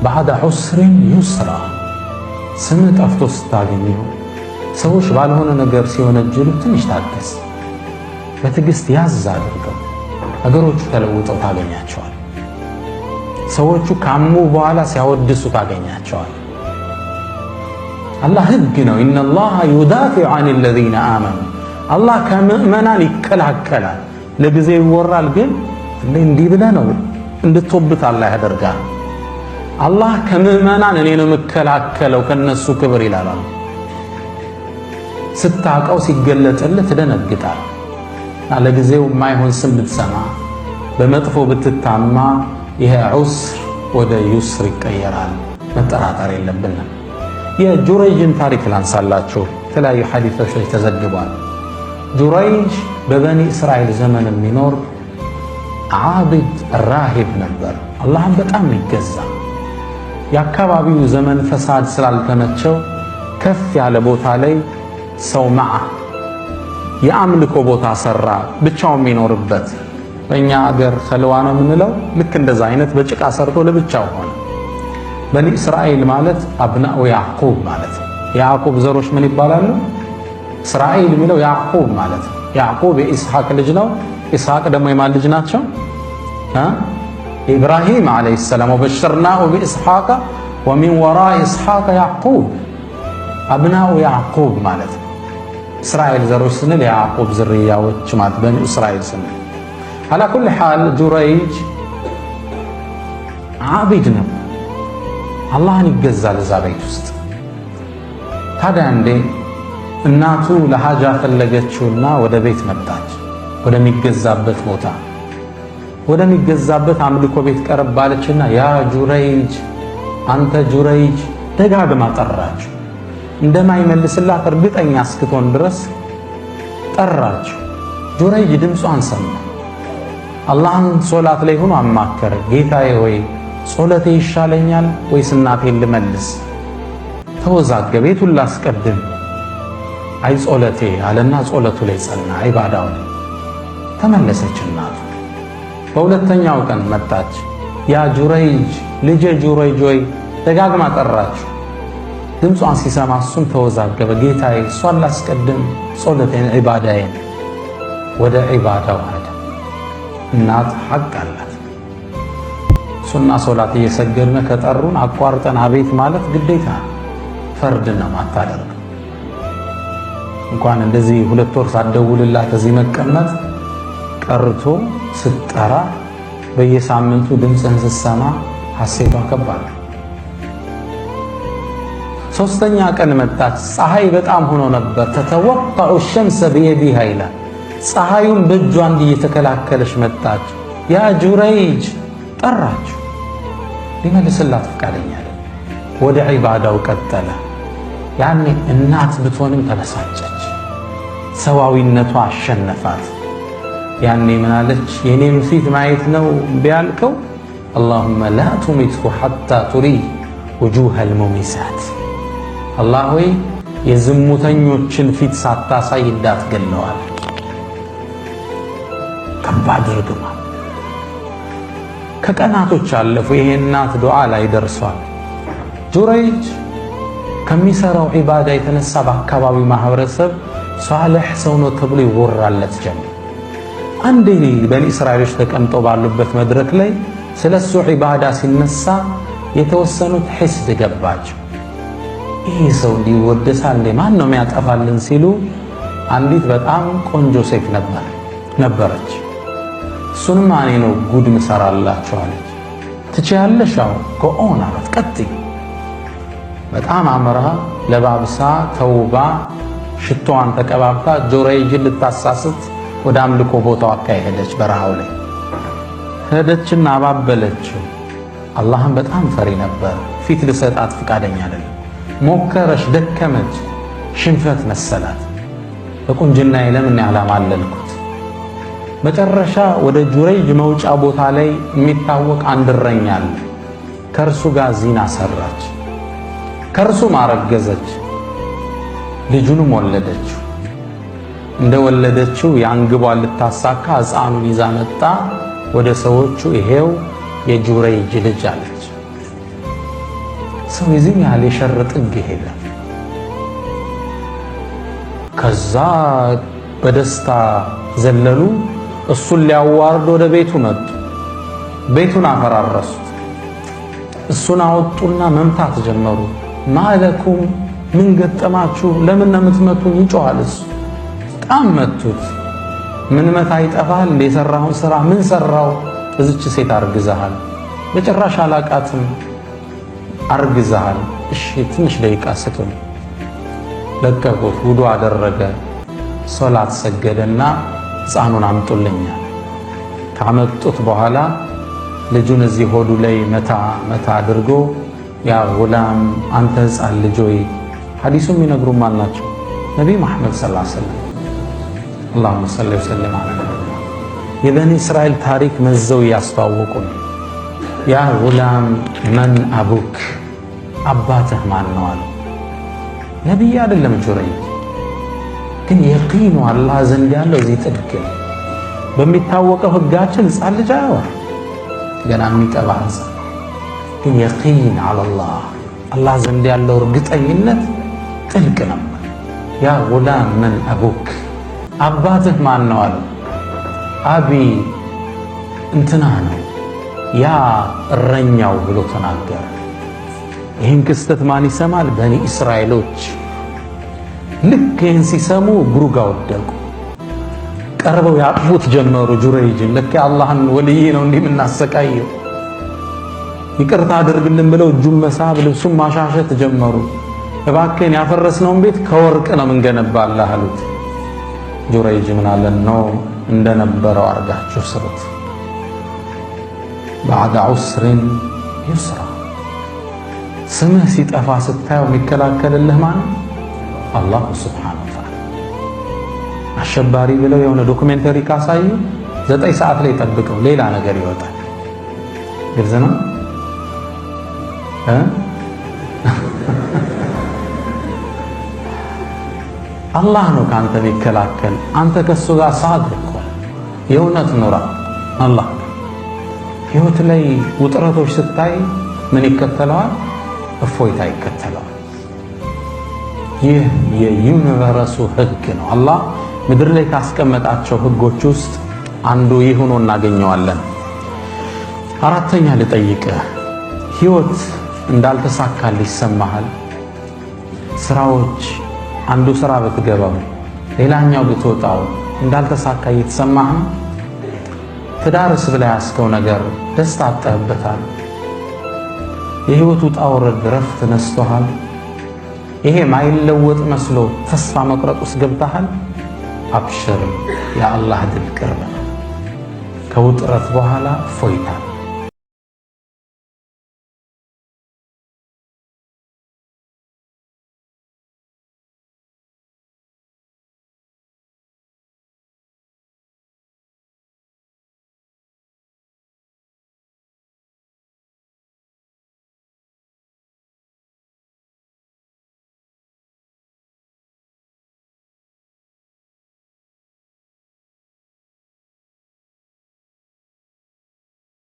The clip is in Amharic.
ባዕደ ዑስሪን ዩስራ ስም ጠፍቶ ስታገኘው ሰዎች ባልሆነ ነገር ሲወነጅሉ ትንሽ ታገስ። በትዕግስት ያዝ አድርገው ነገሮቹ ተለውጠው ታገኛቸዋል። ሰዎቹ ካሙ በኋላ ሲያወድሱ ታገኛቸዋል። አላህ ህግ ነው። ኢነላሃ ዩዳፊዑ ዐኒል ለዚነ አመኑ አላህ ከምእመናን ይከላከላል። ለጊዜው ይወራል፣ ግን እንዲህ ብለህ ነው እንድትወብት አላህ ያደርጋል። አላህ ከምእመናን እኔ ነው የምከላከለው ከነሱ ክብር ይላል። ስታቀው ሲገለጥልህ ትደነግጣል። ለጊዜው የማይሆን ስም ብትሰማ በመጥፎ ብትታማ ይሄ ዑስር ወደ ዩስር ይቀየራል። መጠራጠር የለብንም። የጁረይጅን ታሪክ ላንሳላችሁ። የተለያዩ ሐዲሶች ላይ ተዘግቧል። ጁረይጅ በበኒ እስራኤል ዘመን የሚኖር ዓቢድ ራሂብ ነበር። አላህን በጣም የሚገዛ የአካባቢው ዘመን ፈሳድ ስላልተመቸው ከፍ ያለ ቦታ ላይ ሰው መዓ የአምልኮ ቦታ ሰራ፣ ብቻው የሚኖርበት። በእኛ አገር ኸልዋ ነው የምንለው። ልክ እንደዛ አይነት በጭቃ ሰርቶ ለብቻው ሆነ። በኒ እስራኤል ማለት አብናኡ ያዕቁብ ማለት ነው። የያዕቁብ ዘሮች ምን ይባላሉ? እስራኤል የሚለው ያዕቁብ ማለት ነው። ያዕቁብ የኢስሐቅ ልጅ ነው። ኢስሐቅ ደግሞ የማን ልጅ ናቸው? ኢብራሂም ዓለይሂ ሰላም። ወበሸርናሁ ቢኢስሐቅ ወሚን ወራኢ ኢስሐቅ ያዕቁብ። አብናኡ ያዕቁብ ማለት ነው። እስራኤል ዘሮች ስንል የያዕቁብ ዝርያዎች ማለት በኒ እስራኤል ስንል። አላ ኩል ሓል ጁረይጅ ዓቢድ ነው። አላህን ይገዛል እዛ ቤት ውስጥ። ታዲያ እንዴ እናቱ ለሃጃ ፈለገችውና ወደ ቤት መጣች። ወደሚገዛበት ቦታ ወደሚገዛበት አምልኮ ቤት ቀረብ ባለችና ያ ጁረይጅ፣ አንተ ጁረይጅ ደጋግማ ጠራችው። እንደማይመልስላት እርግጠኛ እስክትሆን ድረስ ጠራችው። ጁረይጅ ድምጿን ሰማ። አላህን ሶላት ላይ ሆኖ አማከረ። ጌታዬ ሆይ ጾለቴ ይሻለኛል ወይስ እናቴን ልመልስ? ተወዛገበ። የቱን ላስቀድም? አይ ጾለቴ አለና ጾለቱ ላይ ጸና። ኢባዳው ላይ ተመለሰች እናቱ። በሁለተኛው ቀን መጣች። ያ ጁረይጅ ልጄ ጁረይጅ ሆይ ደጋግማ ጠራችው። ድምጿን ሲሰማ እሱም ተወዛገበ። ጌታዬ እሷን ላስቀድም ጾለቴን ኢባዳዬን? ወደ ኢባዳው ሄደ። እናት ሐቅ አላት። ሱና ሶላት እየሰገድን ከጠሩን አቋርጠን አቤት ማለት ግዴታ ፈርድ ነው ማታደርግ። እንኳን እንደዚህ 2 ወር ሳትደውልላት እዚህ መቀመጥ ቀርቶ ስትጠራ በየሳምንቱ ድምፅህን ስትሰማ ሐሴቷ ከባድ። ሶስተኛ ቀን መጣች። ፀሐይ በጣም ሆኖ ነበር። ተተወቀዑ ሸምሰ ቢየዲሃ ይላል። ፀሐዩን በእጇ እንዲህ እየተከላከለች መጣች። ያ ጁረይጅ ጠራችው። ሊመልስላት ፈቃደኛ አይደለም። ወደ ዒባዳው ቀጠለ። ያኔ እናት ብትሆንም ተበሳጨች። ሰዋዊነቷ አሸነፋት። ያኔ ምናለች? የኔም ፊት ማየት ነው ቢያልከው አላሁመ ላ ቱሚትሁ ሐታ ቱሪ ውጁሀል ሙሚሳት። አላህ ሆይ የዝሙተኞችን ፊት ሳታሳይ እንዳትገለዋል። ከባድ ርግማ። ከቀናቶች አለፉ። ይሄ እናት ዱዓ ላይ ደርሷል። ጁረይጅ ከሚሰራው ዒባዳ የተነሳ በአካባቢው ማህበረሰብ ሷሊሕ ሰው ነው ተብሎ ይወራለት ጀመር። አንዴ በኒ እስራኤሎች ተቀምጠው ባሉበት መድረክ ላይ ስለሱ ዒባዳ ሲነሳ የተወሰኑት ሒስድ ገባቸው። ይሄ ሰው ሊወደሳል ማን ነው የሚያጠፋልን ሲሉ አንዲት በጣም ቆንጆ ሴት ነበረች። እሱንም እኔ ነው ጉድ ምሰራላችሁ አለች። ትችያለሽ? አዎ ጎኦን አላት። ቀጥይ። በጣም አምራ ለባብሳ ተውባ ሽቶዋን ተቀባብታ ጁረይጅን ልታሳስት ወደ አምልኮ ቦታው አካሄደች። በረሃው ላይ ሄደችና አባበለችው። አላህን በጣም ፈሪ ነበር። ፊት ልሰጣት ፈቃደኛ አይደለም። ሞከረች፣ ደከመች፣ ሽንፈት መሰላት። በቁንጅናዬ ለምን ያላማለልኩት? መጨረሻ ወደ ጁረይጅ መውጫ ቦታ ላይ የሚታወቅ አንድ እረኛ አለ። ከእርሱ ጋር ዚና ሰራች። ከእርሱም አረገዘች። ልጁንም ወለደችው። እንደወለደችው የአንግቧን ልታሳካ ሕፃኑን ይዛ መጣ ወደ ሰዎቹ። ይሄው የጁረይጅ ልጅ አለች። ሰው የዚህ ያህል የሸር ጥግ ይሄዳል። ከዛ በደስታ ዘለሉ። እሱን ሊያዋርድ ወደ ቤቱ መጡ። ቤቱን አፈራረሱት። እሱን አወጡና መምታት ጀመሩ። ማለኩም ምን ገጠማችሁ? ለምን ነው የምትመቱኝ? ይጮሃል እሱ። በጣም መቱት። ምን መታ ይጠፋል? የሰራውን ስራ ምን ሰራው? እዚች ሴት አርግዘሃል። በጭራሽ አላቃትም። አርግዘሃል። እሺ ትንሽ ደቂቃ ስጡን። ለቀቁት። ውዱ አደረገ፣ ሶላት ሰገደና ሕፃኑን አምጡልኛል። ካመጡት በኋላ ልጁን እዚህ ሆዱ ላይ መታ መታ አድርጎ ያ ጉላም አንተ ሕፃን ልጅ ሆይ፣ ሐዲሱም ይነግሩም አልናቸው ነቢይ መሐመድ ሰለላሁ ዐለይሂ ወሰለም። አላሁመ ሰሊ ወሰለም ዐላ የበኒ እስራኤል ታሪክ መዘው እያስተዋወቁ ነው። ያ ጉላም መን አቡክ፣ አባትህ ማን ነው አለው። ነቢይ አይደለም ጁረይጅ፣ ግን የቂኑ አላህ ዘንድ ያለው እዚህ ጥግ ነው። በሚታወቀው ህጋችን ሕፃን ልጅ አያወራ ገና የሚጠባ ሕፃን፣ ግን የቂን አላህ አላህ ዘንድ ያለው እርግጠኝነት ጥልቅ ነበር። ያ ጉላም መን አቡክ፣ አባትህ ማን ነው አለው። አቢ እንትና ነው ያ እረኛው ብሎ ተናገረ። ይህን ክስተት ማን ይሰማል? በኒ እስራኤሎች። ልክ ይህን ሲሰሙ እግሩ ጋር ወደቁ። ቀርበው ያቅፉት ጀመሩ ጁረይጅን። ልክ የአላህን ወልይ ነው እንዲህ የምናሰቃየው፣ ይቅርታ አድርግልን ብለው እጁን መሳብ ልብሱን ማሻሸት ጀመሩ። እባክህን ያፈረስነውን ቤት ከወርቅ ነው ምንገነባልህ አሉት። ጁረይጅ ምን አለን ነው እንደነበረው አርጋችሁ ስሩት። ባዕደ ዑስሪን ዩስራ። ስምህ ሲጠፋ ስታየው የሚከላከልልህ ማለት አላሁ ሱብሓነሁ ወተዓላ። አሸባሪ ብለው የሆነ ዶክሜንተሪ ካሳዩ 9 ሰዓት ላይ ጠብቀው ሌላ ነገር ይወጣል። ግልጽ ነው። አላህ ነው ካንተ የሚከላከል። አንተ ከሱ ጋር ሳድቅ የእውነት ኑራ። አላህ ህይወት ላይ ውጥረቶች ስታይ ምን ይከተለዋል? እፎይታ ይከተለዋል። ይህ የዩኒቨርሱ ህግ ነው። አላህ ምድር ላይ ካስቀመጣቸው ህጎች ውስጥ አንዱ ይህ ሆኖ እናገኘዋለን። አራተኛ ልጠይቅህ፣ ህይወት እንዳልተሳካል ይሰማሃል? ስራዎች አንዱ ስራ ብትገባው ሌላኛው ብትወጣው እንዳልተሳካ እየተሰማህ ነው? ትዳርስ ብላ ያስከው ነገር ደስታ አጣህበታል? የህይወት ውጣ ውረድ ረፍት ነስቶሃል? ይሄ ማይለወጥ መስሎ ተስፋ መቁረጥ ውስጥ ገብተሃል? አብሽር፣ የአላህ ድል ቅርብ ነው። ከውጥረት በኋላ እፎይታ